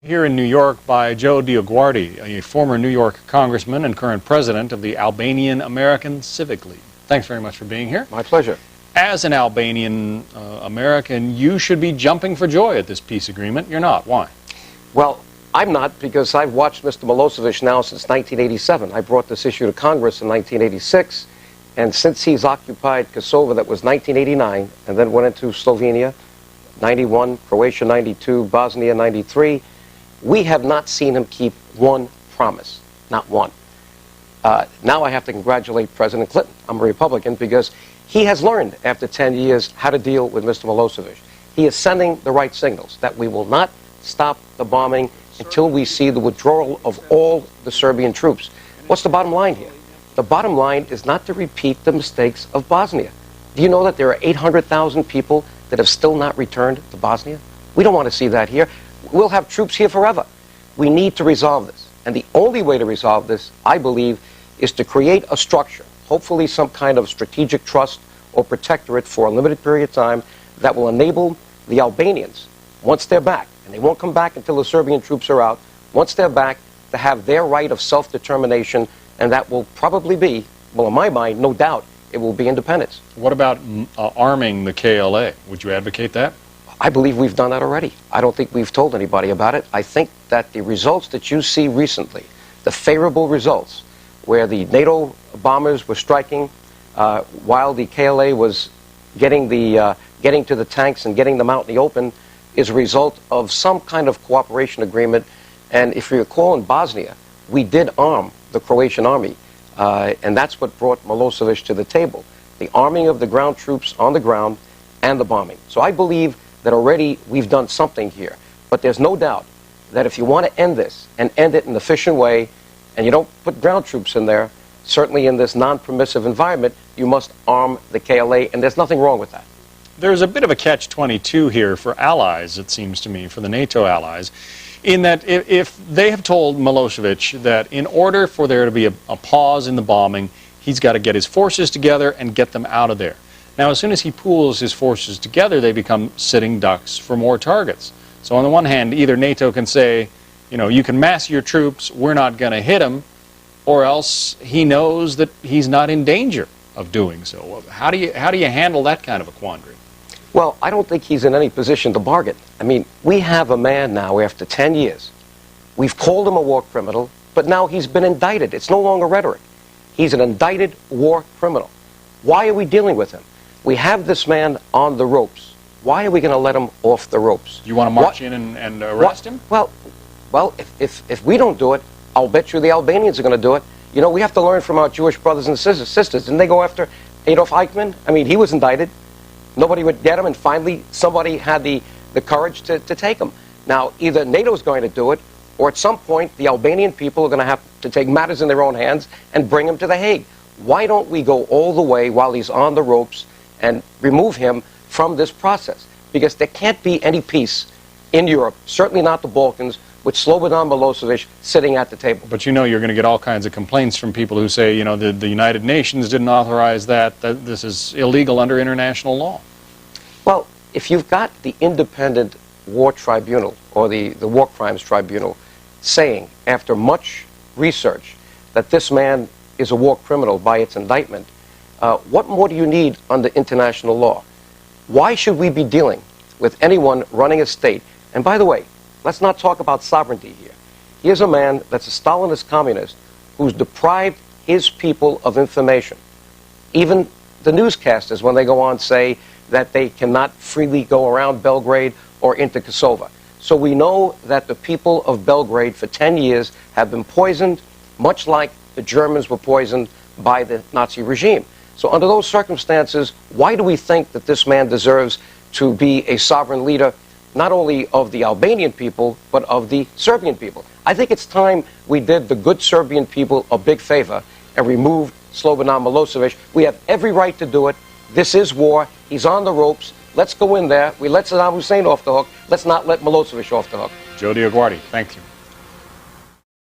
Here in New York by Joe DioGuardi, a former New York Congressman and current president of the Albanian American Civic League. Thanks very much for being here. My pleasure. As an Albanian American, you should be jumping for joy at this peace agreement. You're not. Why? Well, I'm not, because I've watched Mr. Milosevic now since 1987. I brought this issue to Congress in 1986, and since he's occupied Kosovo, that was 1989, and then went into Slovenia, 91, Croatia 92, Bosnia 93, we have not seen him keep one promise, not one. Now I have to congratulate President Clinton. I'm a Republican because he has learned after 10 years how to deal with Mr. Milosevic. He is sending the right signals that we will not stop the bombing until we see the withdrawal of all the Serbian troops. What's the bottom line here? The bottom line is not to repeat the mistakes of Bosnia. Do you know that there are 800,000 people that have still not returned to Bosnia? We don't want to see that here. We'll have troops here forever. We need to resolve this. And the only way to resolve this, I believe, is to create a structure, hopefully some kind of strategic trust or protectorate for a limited period of time that will enable the Albanians, once they're back, and they won't come back until the Serbian troops are out, once they're back, to have their right of self-determination, and that will probably be, well, in my mind, no doubt, it will be independence. What about arming the KLA? Would you advocate that? I believe we've done that already. I don't think we've told anybody about it. I think that the results that you see recently, the favorable results, where the NATO bombers were striking while the KLA was getting to the tanks and getting them out in the open, is a result of some kind of cooperation agreement. And if you recall, in Bosnia, we did arm the Croatian army, and that's what brought Milosevic to the table. The arming of the ground troops on the ground and the bombing. So I believe that already we've done something here. But there's no doubt that if you want to end this, and end it in an efficient way, and you don't put ground troops in there, certainly in this non-permissive environment, you must arm the KLA, and there's nothing wrong with that. There's a bit of a catch-22 here for allies, it seems to me, for the NATO allies, in that if they have told Milosevic that in order for there to be a pause in the bombing, he's got to get his forces together and get them out of there. Now, as soon as he pools his forces together, they become sitting ducks for more targets. So on the one hand, either NATO can say, you know, you can mass your troops, we're not going to hit them, or else he knows that he's not in danger of doing so. How do you handle that kind of a quandary? Well, I don't think he's in any position to bargain. I mean, we have a man now after 10 years. We've called him a war criminal, but now he's been indicted. It's no longer rhetoric. He's an indicted war criminal. Why are we dealing with him? We have this man on the ropes. Why are we going to let him off the ropes? You want to march in and arrest him? Well, if we don't do it, I'll bet you the Albanians are going to do it. You know, we have to learn from our Jewish brothers and sisters. Didn't they go after Adolf Eichmann? I mean, he was indicted. Nobody would get him, and finally somebody had the courage to take him. Now, either NATO's going to do it, or at some point the Albanian people are going to have to take matters in their own hands and bring him to The Hague. Why don't we go all the way while he's on the ropes and remove him from this process? Because there can't be any peace in Europe, certainly not the Balkans, with Slobodan Milosevic sitting at the table. But you know you're going to get all kinds of complaints from people who say, you know, the United Nations didn't authorize that this is illegal under international law. Well, if you've got the independent war tribunal, or the war crimes tribunal, saying, after much research, that this man is a war criminal by its indictment, what more do you need under international law? Why should we be dealing with anyone running a state? And by the way, let's not talk about sovereignty here. Here's a man that's a Stalinist communist who's deprived his people of information. Even the newscasters, when they go on, say that they cannot freely go around Belgrade or into Kosovo. So we know that the people of Belgrade for 10 years have been poisoned, much like the Germans were poisoned by the Nazi regime. So under those circumstances, why do we think that this man deserves to be a sovereign leader, not only of the Albanian people, but of the Serbian people? I think it's time we did the good Serbian people a big favor and removed Slobodan Milosevic. We have every right to do it. This is war. He's on the ropes. Let's go in there. We let Saddam Hussein off the hook. Let's not let Milosevic off the hook. Joe DioGuardi, thank you.